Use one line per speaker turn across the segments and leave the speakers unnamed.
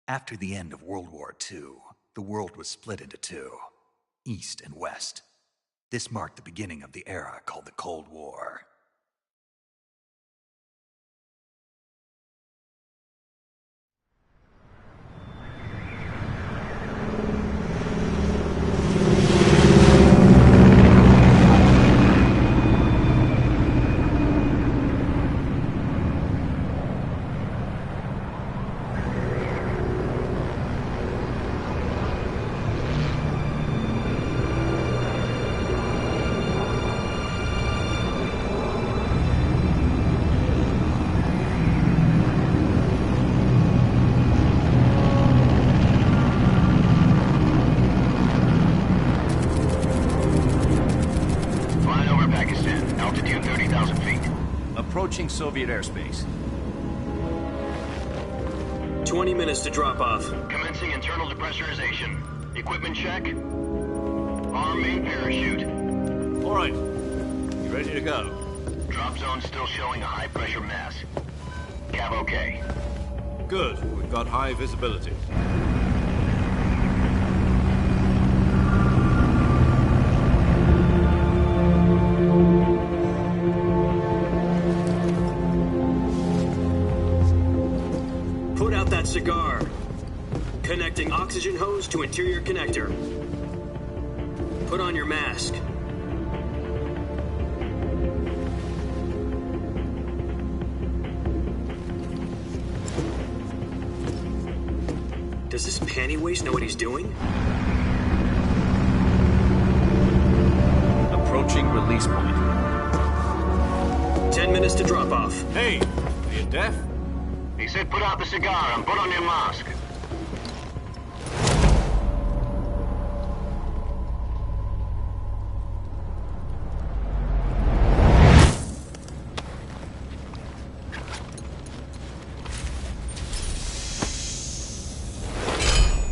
After the end of World War II, the world was split into two, East and West. This marked the beginning of the era called the Cold War.
Approaching Soviet airspace.
20 minutes to drop off.
Commencing internal depressurization. Equipment check. Arm main parachute.
All right. You ready to go?
Drop zone still showing a high pressure mass. Cav okay.
Good. We've got high visibility.
Cigar. Connecting oxygen hose to interior connector. Put on your mask. Does this panty waste know what he's doing?
Approaching release point.
10 minutes to drop off.
Hey, are you deaf?
He said put out the cigar and put on your mask.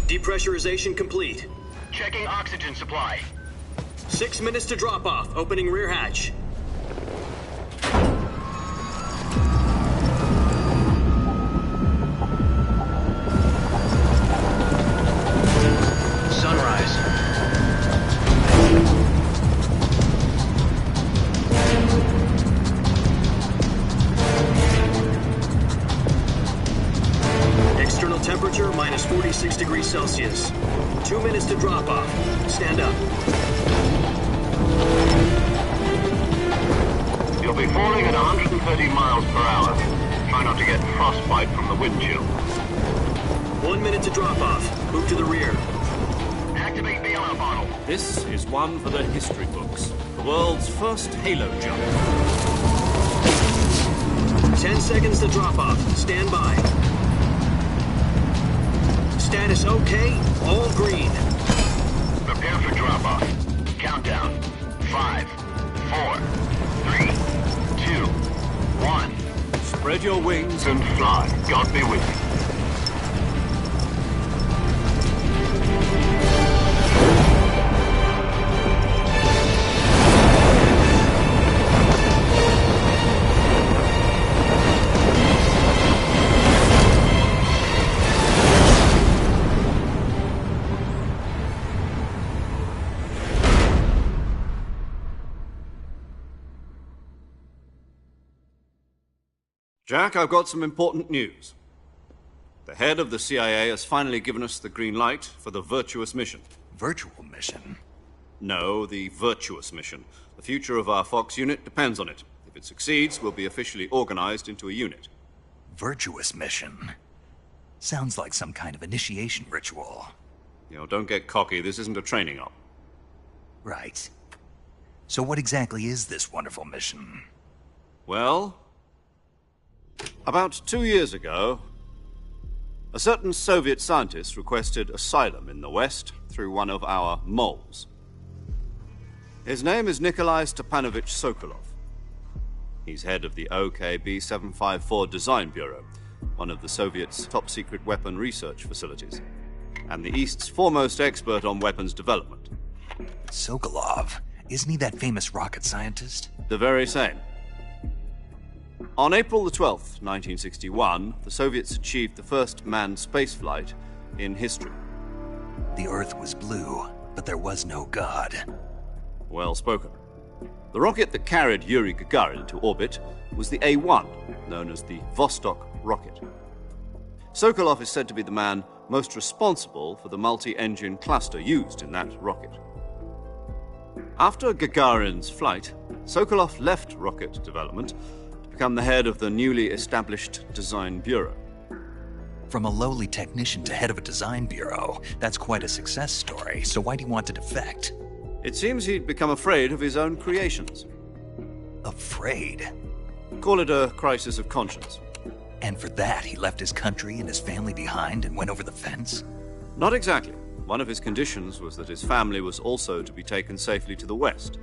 Depressurization complete.
Checking oxygen supply.
6 minutes to drop off. Opening rear hatch. Temperature minus 46 degrees Celsius. 2 minutes to drop off. Stand up.
You'll be falling at 130 miles per hour. Try not to get frostbite from the wind chill.
1 minute to drop off. Move to the rear.
Activate bailout bottle.
This is one for the history books. The world's first halo jump.
10 seconds to drop off. Stand by. Status okay, all green.
Prepare for drop-off. Countdown. 5, 4, 3, 2, 1.
Spread your wings
And fly. God be with you.
Jack, I've got some important news. The head of the CIA has finally given us the green light for the virtuous mission.
Virtual mission?
No, the virtuous mission. The future of our Fox unit depends on it. If it succeeds, we'll be officially organized into a unit.
Virtuous mission? Sounds like some kind of initiation ritual.
You know, don't get cocky. This isn't a training op.
Right. So what exactly is this wonderful mission?
Well, about 2 years ago, a certain Soviet scientist requested asylum in the West through one of our moles. His name is Nikolai Stepanovich Sokolov. He's head of the OKB 754 Design Bureau, one of the Soviets' top-secret weapon research facilities, and the East's foremost expert on weapons development.
Sokolov? Isn't he that famous rocket scientist?
The very same. On April the 12th, 1961, the Soviets achieved the first manned spaceflight in history.
The Earth was blue, but there was no God.
Well spoken. The rocket that carried Yuri Gagarin to orbit was the A-1, known as the Vostok rocket. Sokolov is said to be the man most responsible for the multi-engine cluster used in that rocket. After Gagarin's flight, Sokolov left rocket development to become the head of the newly established Design Bureau.
From a lowly technician to head of a design bureau, that's quite a success story, so why do you want to defect?
It seems he'd become afraid of his own creations.
Afraid?
Call it a crisis of conscience.
And for that, he left his country and his family behind and went over the fence?
Not exactly. One of his conditions was that his family was also to be taken safely to the west.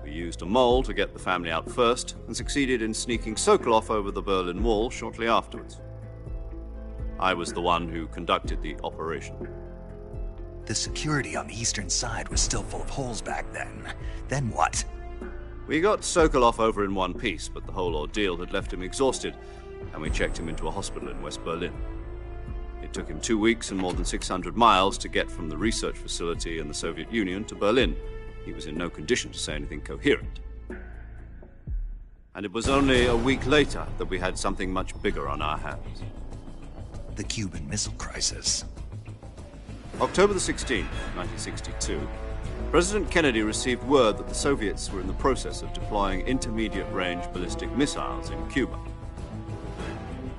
We used a mole to get the family out first and succeeded in sneaking Sokolov over the Berlin Wall shortly afterwards. I was the one who conducted the operation.
The security on the eastern side was still full of holes back then. Then what?
We got Sokolov over in one piece, but the whole ordeal had left him exhausted, and we checked him into a hospital in West Berlin. It took him 2 weeks and more than 600 miles to get from the research facility in the Soviet Union to Berlin. He was in no condition to say anything coherent. And it was only a week later that we had something much bigger on our hands.
The Cuban Missile Crisis.
October the 16th, 1962, President Kennedy received word that the Soviets were in the process of deploying intermediate-range ballistic missiles in Cuba.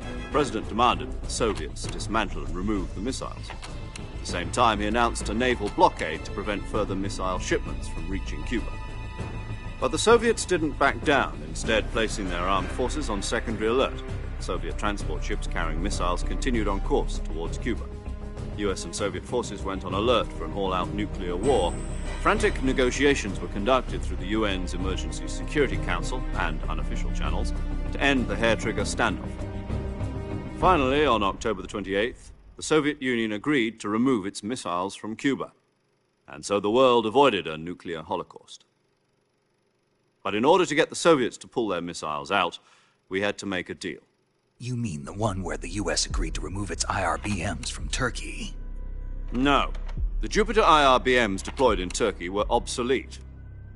The President demanded that the Soviets dismantle and remove the missiles. At the same time, he announced a naval blockade to prevent further missile shipments from reaching Cuba. But the Soviets didn't back down, instead placing their armed forces on secondary alert. Soviet transport ships carrying missiles continued on course towards Cuba. US and Soviet forces went on alert for an all-out nuclear war. Frantic negotiations were conducted through the UN's Emergency Security Council and unofficial channels to end the hair-trigger standoff. Finally, on October the 28th, the Soviet Union agreed to remove its missiles from Cuba, and so the world avoided a nuclear holocaust. But in order to get the Soviets to pull their missiles out, we had to make a deal.
You mean the one where the US agreed to remove its IRBMs from Turkey?
No. The Jupiter IRBMs deployed in Turkey were obsolete,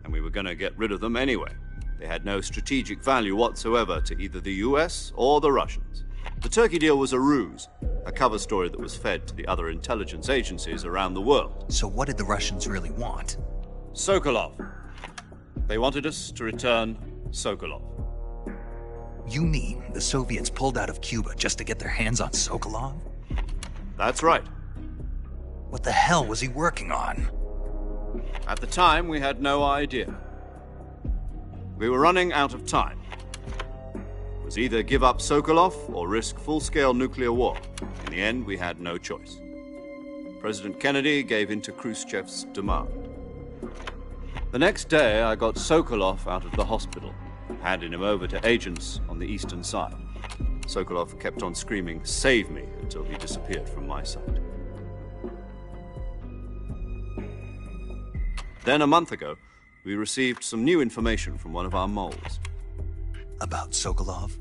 and we were going to get rid of them anyway. They had no strategic value whatsoever to either the US or the Russians. The Turkey deal was a ruse, a cover story that was fed to the other intelligence agencies around the world.
So what did the Russians really want?
Sokolov. They wanted us to return Sokolov.
You mean the Soviets pulled out of Cuba just to get their hands on Sokolov?
That's right.
What the hell was he working on?
At the time, we had no idea. We were running out of time. It was either give up Sokolov or risk full-scale nuclear war. In the end, we had no choice. President Kennedy gave in to Khrushchev's demand. The next day, I got Sokolov out of the hospital, handing him over to agents on the eastern side. Sokolov kept on screaming, "Save me," until he disappeared from my sight. Then, a month ago, we received some new information from one of our moles.
About Sokolov?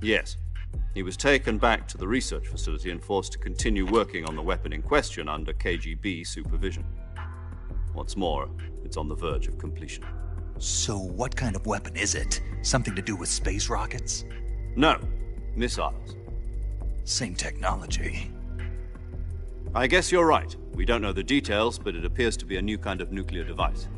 Yes. He was taken back to the research facility and forced to continue working on the weapon in question under KGB supervision. What's more, it's on the verge of completion.
So what kind of weapon is it? Something to do with space rockets?
No, missiles.
Same technology.
I guess you're right. We don't know the details, but it appears to be a new kind of nuclear device.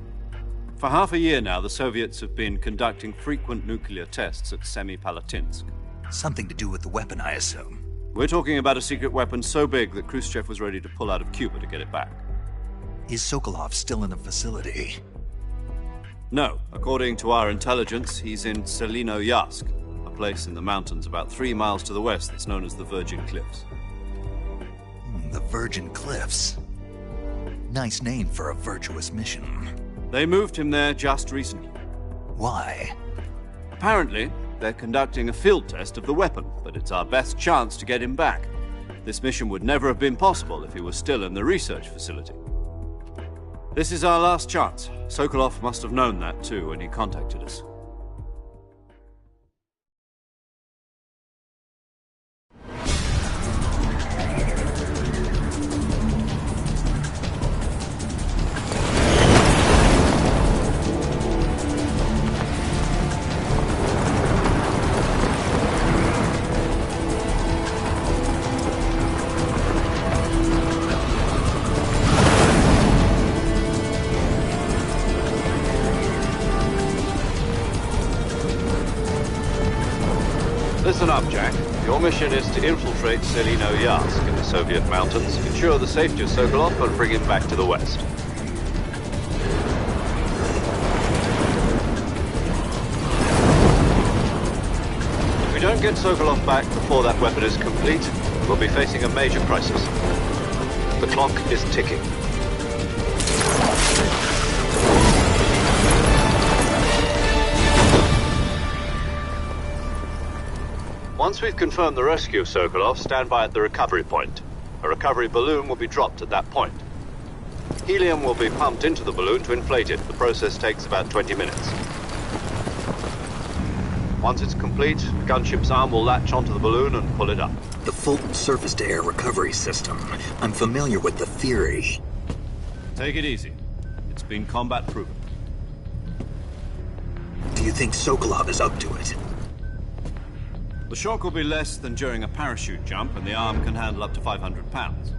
For half a year now, the Soviets have been conducting frequent nuclear tests at Semipalatinsk.
Something to do with the weapon, I assume.
We're talking about a secret weapon so big that Khrushchev was ready to pull out of Cuba to get it back.
Is Sokolov still in the facility?
No. According to our intelligence, he's in Selinoyarsk, a place in the mountains about 3 miles to the west that's known as the Virgin Cliffs.
The Virgin Cliffs. Nice name for a virtuous mission.
They moved him there just recently.
Why?
Apparently, they're conducting a field test of the weapon, but it's our best chance to get him back. This mission would never have been possible if he was still in the research facility. This is our last chance. Sokolov must have known that too when he contacted us. Listen up, Jack. Your mission is to infiltrate Selino Yask in the Soviet mountains, ensure the safety of Sokolov, and bring him back to the West. If we don't get Sokolov back before that weapon is complete, we'll be facing a major crisis. The clock is ticking. Once we've confirmed the rescue of Sokolov, stand by at the recovery point. A recovery balloon will be dropped at that point. Helium will be pumped into the balloon to inflate it. The process takes about 20 minutes. Once it's complete, the gunship's arm will latch onto the balloon and pull it up.
The Fulton surface-to-air recovery system. I'm familiar with the theory.
Take it easy. It's been combat proven.
Do you think Sokolov is up to it?
The shock will be less than during a parachute jump, and the arm can handle up to 500 pounds.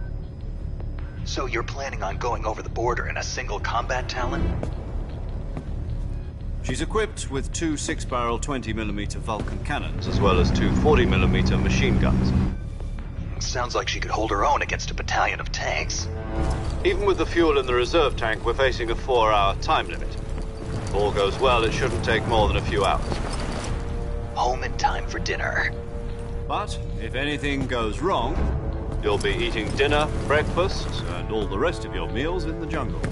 So you're planning on going over the border in a single combat Talon?
She's equipped with two 6-barrel 20mm Vulcan cannons, as well as two 40mm machine guns.
Sounds like she could hold her own against a battalion of tanks.
Even with the fuel in the reserve tank, we're facing a 4-hour time limit. If all goes well, it shouldn't take more than a few hours.
Home in time for dinner.
But if anything goes wrong, you'll be eating dinner, breakfast, and all the rest of your meals in the jungle.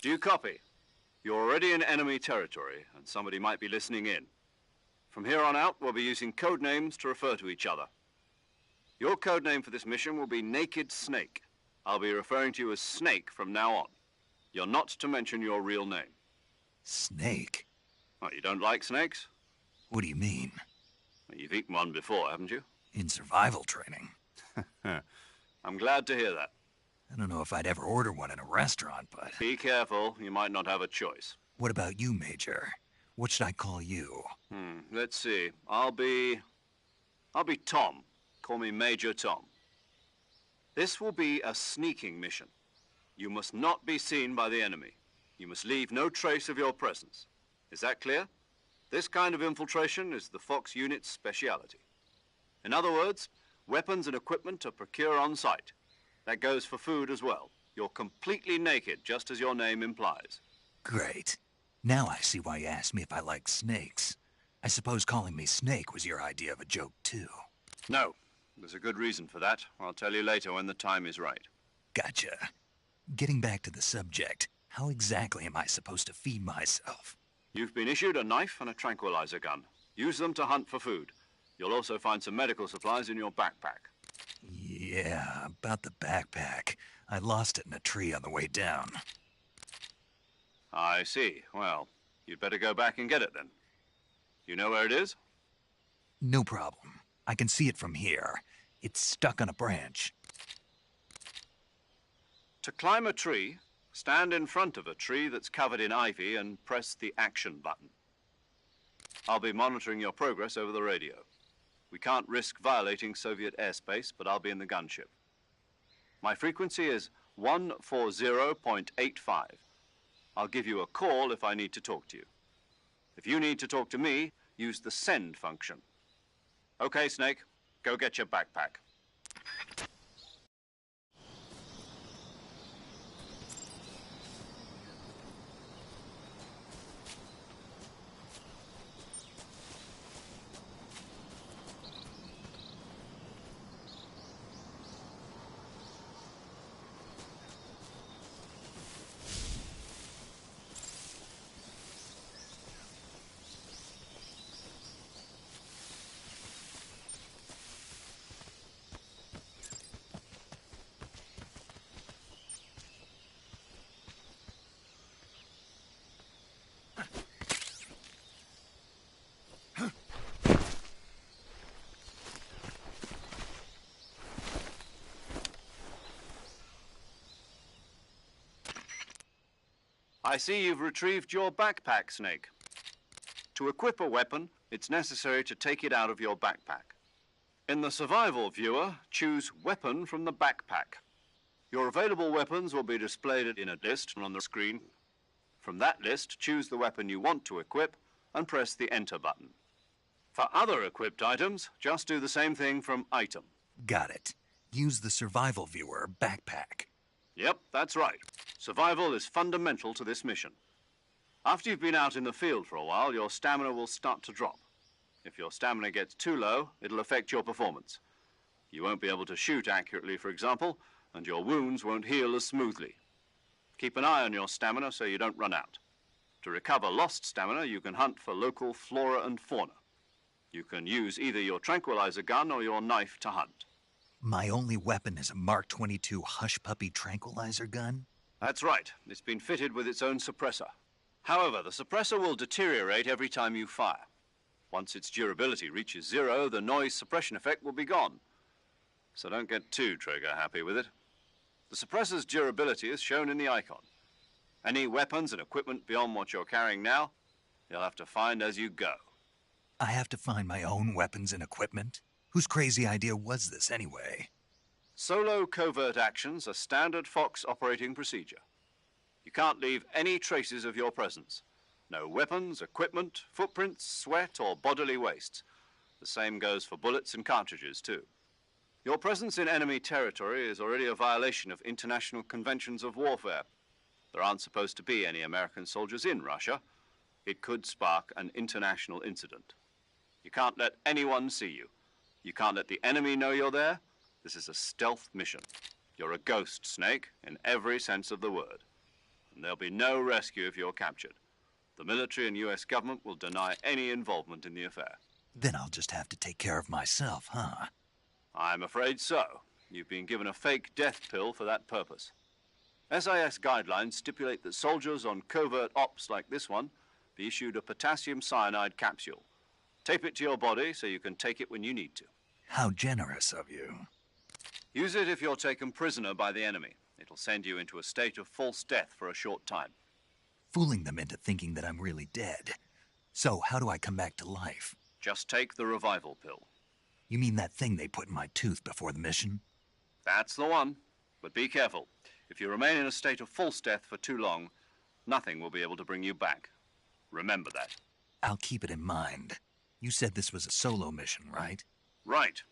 Do you copy? You're already in enemy territory, and somebody might be listening in. From here on out, we'll be using code names to refer to each other. Your code name for this mission will be Naked Snake. I'll be referring to you as Snake from now on. You're not to mention your real name.
Snake?
Oh, you don't like snakes?
What do you mean?
Well, you've eaten one before, haven't you?
In survival training.
I'm glad to hear that.
I don't know if I'd ever order one in a restaurant, but...
Be careful, you might not have a choice.
What about you, Major? What should I call you?
Let's see. I'll be Tom. Call me Major Tom. This will be a sneaking mission. You must not be seen by the enemy. You must leave no trace of your presence. Is that clear? This kind of infiltration is the Fox unit's speciality. In other words, weapons and equipment are procured on site. That goes for food as well. You're completely naked, just as your name implies.
Great. Now I see why you asked me if I like snakes. I suppose calling me Snake was your idea of a joke, too.
No. There's a good reason for that. I'll tell you later when the time is right.
Gotcha. Getting back to the subject, how exactly am I supposed to feed myself?
You've been issued a knife and a tranquilizer gun. Use them to hunt for food. You'll also find some medical supplies in your backpack.
Yeah, about the backpack. I lost it in a tree on the way down.
I see. Well, you'd better go back and get it then. You know where it is?
No problem. I can see it from here. It's stuck on a branch.
To climb a tree, stand in front of a tree that's covered in ivy and press the action button. I'll be monitoring your progress over the radio. We can't risk violating Soviet airspace, but I'll be in the gunship. My frequency is 140.85. I'll give you a call if I need to talk to you. If you need to talk to me, use the send function. Okay, Snake, go get your backpack. I see you've retrieved your backpack, Snake. To equip a weapon, it's necessary to take it out of your backpack. In the survival viewer, choose Weapon from the backpack. Your available weapons will be displayed in a list on the screen. From that list, choose the weapon you want to equip and press the Enter button. For other equipped items, just do the same thing from Item.
Got it. Use the survival viewer backpack.
Yep, that's right. Survival is fundamental to this mission. After you've been out in the field for a while, your stamina will start to drop. If your stamina gets too low, it'll affect your performance. You won't be able to shoot accurately, for example, and your wounds won't heal as smoothly. Keep an eye on your stamina so you don't run out. To recover lost stamina, you can hunt for local flora and fauna. You can use either your tranquilizer gun or your knife to hunt.
My only weapon is a Mark 22 Hush Puppy tranquilizer gun?
That's right. It's been fitted with its own suppressor. However, the suppressor will deteriorate every time you fire. Once its durability reaches 0, the noise suppression effect will be gone. So don't get too trigger happy with it. The suppressor's durability is shown in the icon. Any weapons and equipment beyond what you're carrying now, you'll have to find as you go.
I have to find my own weapons and equipment? Whose crazy idea was this anyway?
Solo covert actions are standard Fox operating procedure. You can't leave any traces of your presence. No weapons, equipment, footprints, sweat, or bodily waste. The same goes for bullets and cartridges, too. Your presence in enemy territory is already a violation of international conventions of warfare. There aren't supposed to be any American soldiers in Russia. It could spark an international incident. You can't let anyone see you. You can't let the enemy know you're there. This is a stealth mission. You're a ghost, Snake, in every sense of the word. And there'll be no rescue if you're captured. The military and U.S. government will deny any involvement in the affair.
Then I'll just have to take care of myself, huh?
I'm afraid so. You've been given a fake death pill for that purpose. SIS guidelines stipulate that soldiers on covert ops like this one be issued a potassium cyanide capsule. Tape it to your body so you can take it when you need to.
How generous of you.
Use it if you're taken prisoner by the enemy. It'll send you into a state of false death for a short time.
Fooling them into thinking that I'm really dead. So, how do I come back to life?
Just take the revival pill.
You mean that thing they put in my tooth before the mission?
That's the one. But be careful. If you remain in a state of false death for too long, nothing will be able to bring you back. Remember that.
I'll keep it in mind. You said this was a solo mission, right?
Right.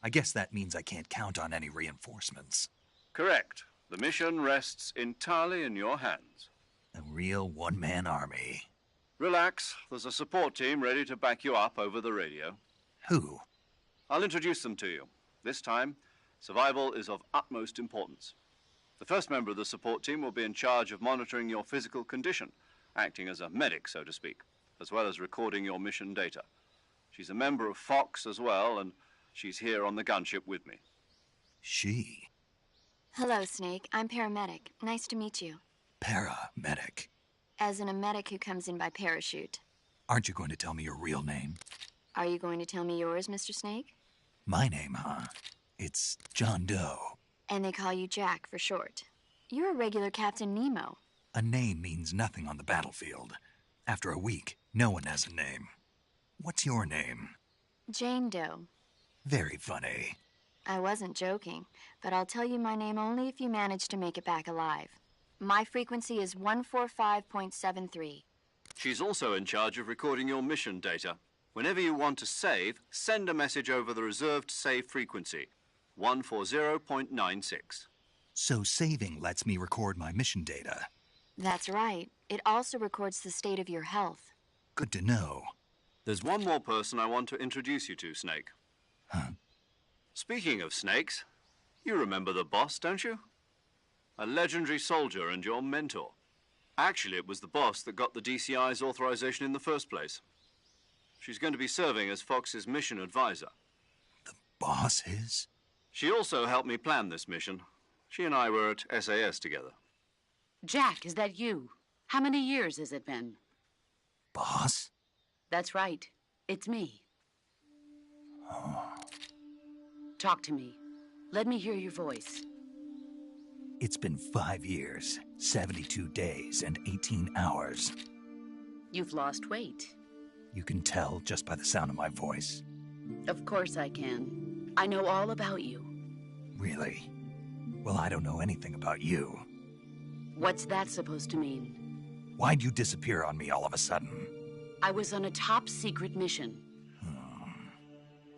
I guess that means I can't count on any reinforcements.
Correct. The mission rests entirely in your hands.
A real one-man army.
Relax. There's a support team ready to back you up over the radio.
Who?
I'll introduce them to you. This time, survival is of utmost importance. The first member of the support team will be in charge of monitoring your physical condition, acting as a medic, so to speak, as well as recording your mission data. She's a member of Fox as well, and she's here on the gunship with me.
She?
Hello, Snake. I'm paramedic. Nice to meet you.
Paramedic.
As in a medic who comes in by parachute.
Aren't you going to tell me your real name?
Are you going to tell me yours, Mr. Snake?
My name, huh? It's John Doe.
And they call you Jack for short. You're a regular Captain Nemo.
A name means nothing on the battlefield. After a week, no one has a name. What's your name?
Jane Doe.
Very funny.
I wasn't joking, but I'll tell you my name only if you manage to make it back alive. My frequency is 145.73.
She's also in charge of recording your mission data. Whenever you want to save, send a message over the reserved save frequency, 140.96.
So saving lets me record my mission data.
That's right. It also records the state of your health.
Good to know.
There's one more person I want to introduce you to, Snake.
Huh?
Speaking of snakes, you remember the boss, don't you? A legendary soldier and your mentor. Actually, it was the boss that got the DCI's authorization in the first place. She's going to be serving as Fox's mission advisor.
The boss is?
She also helped me plan this mission. She and I were at SAS together.
Jack, is that you? How many years has it been?
Boss?
That's right. It's me. Talk to me. Let me hear your voice.
It's been 5 years, 72 days, and 18 hours.
You've lost weight.
You can tell just by the sound of my voice.
Of course I can. I know all about you.
Really? Well, I don't know anything about you.
What's that supposed to mean?
Why'd you disappear on me all of a sudden?
I was on a top-secret mission.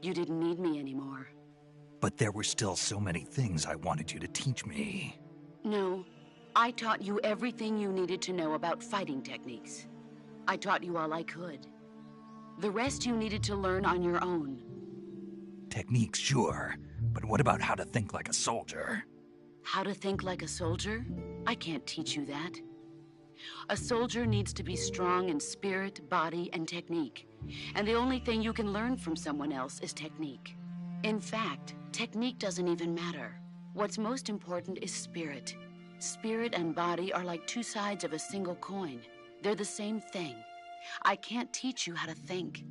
You didn't need me anymore.
But there were still so many things I wanted you to teach me.
No, I taught you everything you needed to know about fighting techniques. I taught you all I could. The rest you needed to learn on your own.
Techniques, sure. But what about how to think like a soldier?
How to think like a soldier? I can't teach you that. A soldier needs to be strong in spirit, body, and technique. And the only thing you can learn from someone else is technique. In fact, technique doesn't even matter. What's most important is spirit. Spirit and body are like two sides of a single coin. They're the same thing. I can't teach you how to think.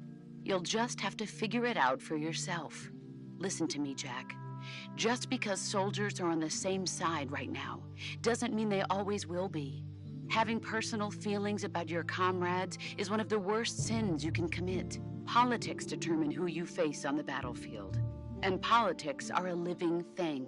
You'll just have to figure it out for yourself. Listen to me, Jack. Just because soldiers are on the same side right now doesn't mean they always will be. Having personal feelings about your comrades is one of the worst sins you can commit. Politics determine who you face on the battlefield. And politics are a living thing.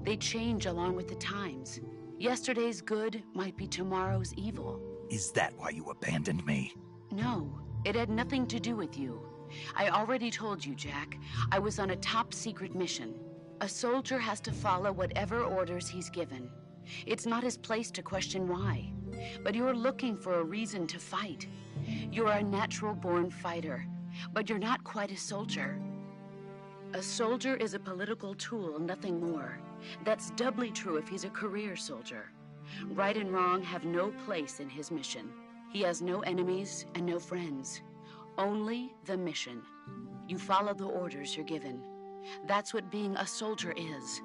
They change along with the times. Yesterday's good might be tomorrow's evil.
Is that why you abandoned me?
No, it had nothing to do with you. I already told you, Jack. I was on a top-secret mission. A soldier has to follow whatever orders he's given. It's not his place to question why. But you're looking for a reason to fight. You're a natural-born fighter, but you're not quite a soldier. A soldier is a political tool, nothing more. That's doubly true if he's a career soldier. Right and wrong have no place in his mission. He has no enemies and no friends. Only the mission. You follow the orders you're given. That's what being a soldier is.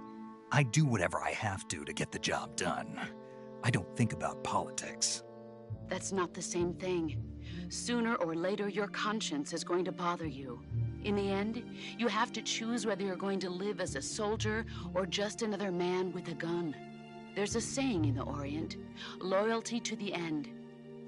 I do whatever I have to get the job done. I don't think about politics.
That's not the same thing. Sooner or later, your conscience is going to bother you. In the end, you have to choose whether you're going to live as a soldier or just another man with a gun. There's a saying in the Orient, loyalty to the end.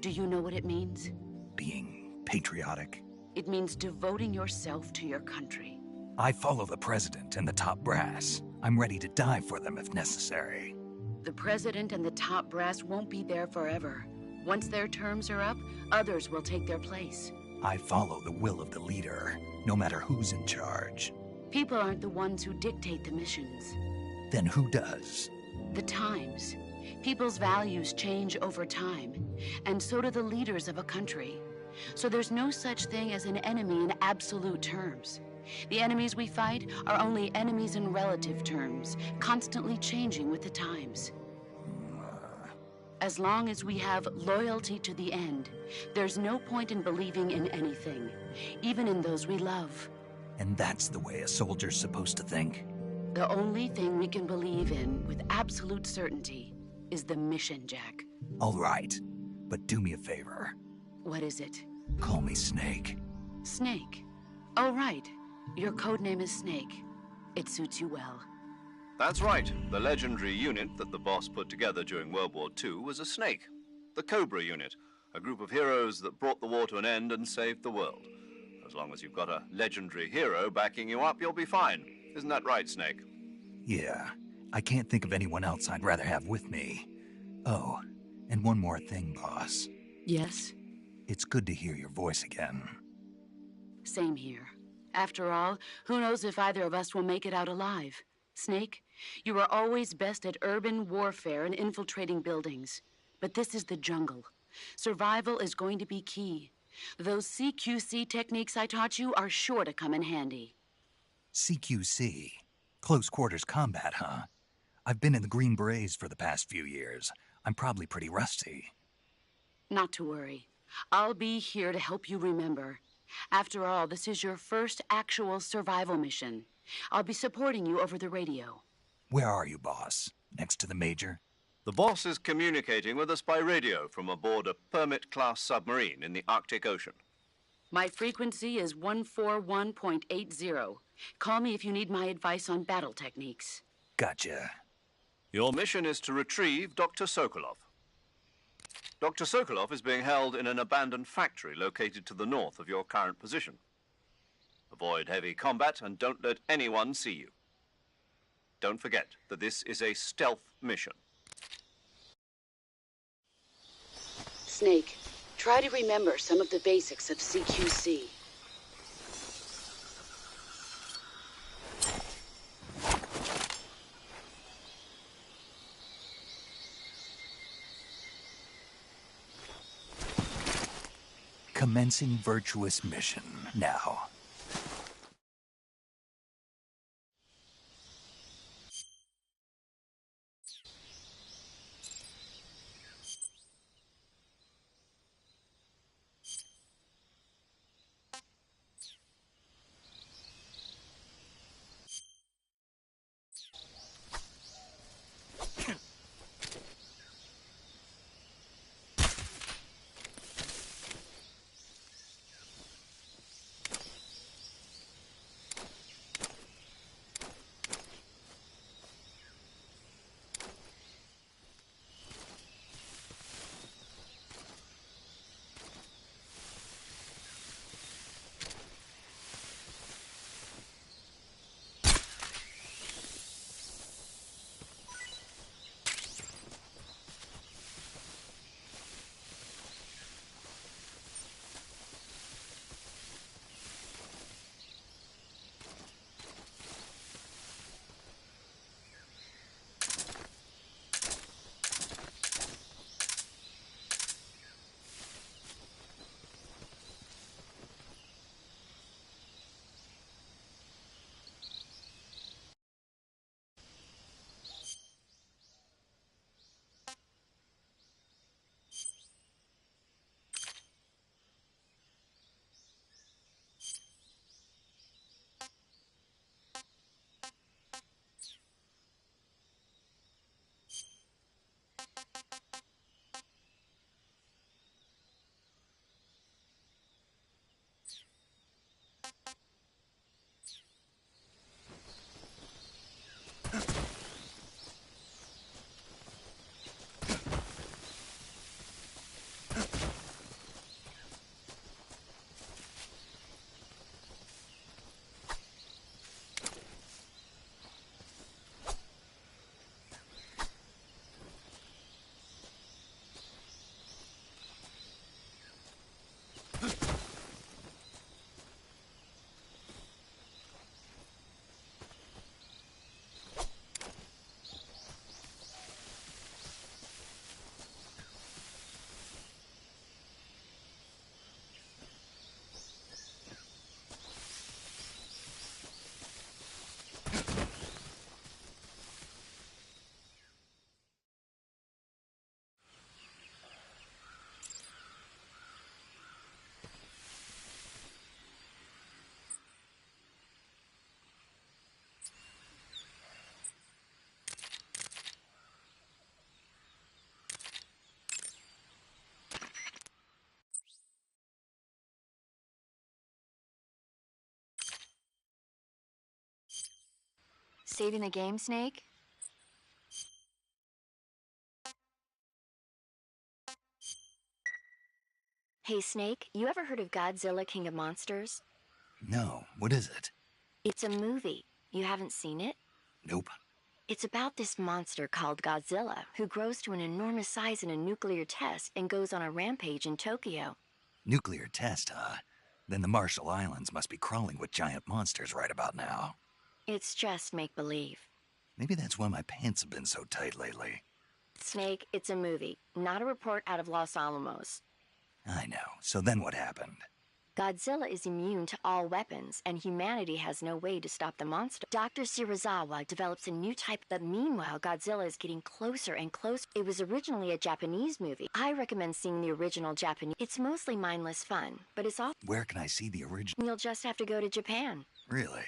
Do you know what it means?
Being patriotic.
It means devoting yourself to your country.
I follow the president and the top brass. I'm ready to die for them if necessary.
The president and the top brass won't be there forever. Once their terms are up, others will take their place.
I follow the will of the leader, no matter who's in charge.
People aren't the ones who dictate the missions.
Then who does?
The times. People's values change over time, and so do the leaders of a country. So there's no such thing as an enemy in absolute terms. The enemies we fight are only enemies in relative terms, constantly changing with the times. As long as we have loyalty to the end, there's no point in believing in anything, even in those we love.
And that's the way a soldier's supposed to think?
The only thing we can believe in with absolute certainty is the mission, Jack.
All right, but do me a favor.
What is it?
Call me Snake.
Snake. Oh, right. Your code name is Snake. It suits you well.
That's right. The legendary unit that the boss put together during World War II was a snake. The Cobra unit, a group of heroes that brought the war to an end and saved the world. As long as you've got a legendary hero backing you up, you'll be fine. Isn't that right, Snake?
Yeah, I can't think of anyone else I'd rather have with me. Oh, and one more thing, boss.
Yes?
It's good to hear your voice again.
Same here. After all, who knows if either of us will make it out alive? Snake, you are always best at urban warfare and infiltrating buildings. But this is the jungle. Survival is going to be key. Those CQC techniques I taught you are sure to come in handy.
CQC? Close quarters combat, huh? I've been in the Green Berets for the past few years. I'm probably pretty rusty.
Not to worry. I'll be here to help you remember. After all, this is your first actual survival mission. I'll be supporting you over the radio.
Where are you, boss? Next to the Major?
The boss is communicating with us by radio from aboard a Permit-class submarine in the Arctic Ocean.
My frequency is 141.80. Call me if you need my advice on battle techniques.
Gotcha.
Your mission is to retrieve Dr. Sokolov. Dr. Sokolov is being held in an abandoned factory located to the north of your current position. Avoid heavy combat and don't let anyone see you. Don't forget that this is a stealth mission.
Snake, try to remember some of the basics of CQC.
Commencing virtuous mission now.
saving the game, Snake? Hey, Snake, you ever heard of Godzilla King of Monsters?
No, what is it?
It's a movie. You haven't seen it?
Nope.
It's about this monster called Godzilla, who grows to an enormous size in a nuclear test and goes on a rampage in Tokyo.
Nuclear test, huh? Then the Marshall Islands must be crawling with giant monsters right about now.
It's just make-believe.
Maybe that's why my pants have been so tight lately.
Snake, it's a movie, not a report out of Los Alamos.
I know. So then what happened?
Godzilla is immune to all weapons, and humanity has no way to stop the monster. Dr. Shirazawa develops a new type, but meanwhile, Godzilla is getting closer and closer. It was originally a Japanese movie. I recommend seeing the original Japanese. It's mostly mindless fun, but it's all...
Where can I see the original?
You'll just have to go to Japan.
Really?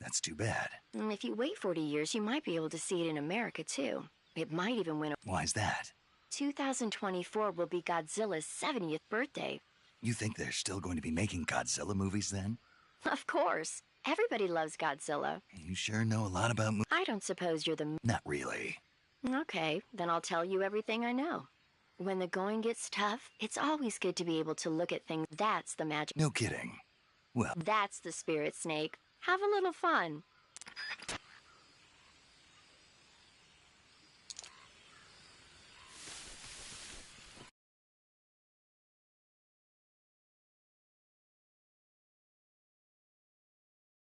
That's too bad.
And if you wait 40 years, you might be able to see it in America, too. It might even win a...
Why's that?
2024 will be Godzilla's 70th birthday.
You think they're still going to be making Godzilla movies then?
Of course. Everybody loves Godzilla.
You sure know a lot about movies.
I don't suppose you're the...
Not really.
Okay, then I'll tell you everything I know. When the going gets tough, it's always good to be able to look at things. That's the magic.
No kidding. Well...
That's the spirit, Snake. Have a little fun.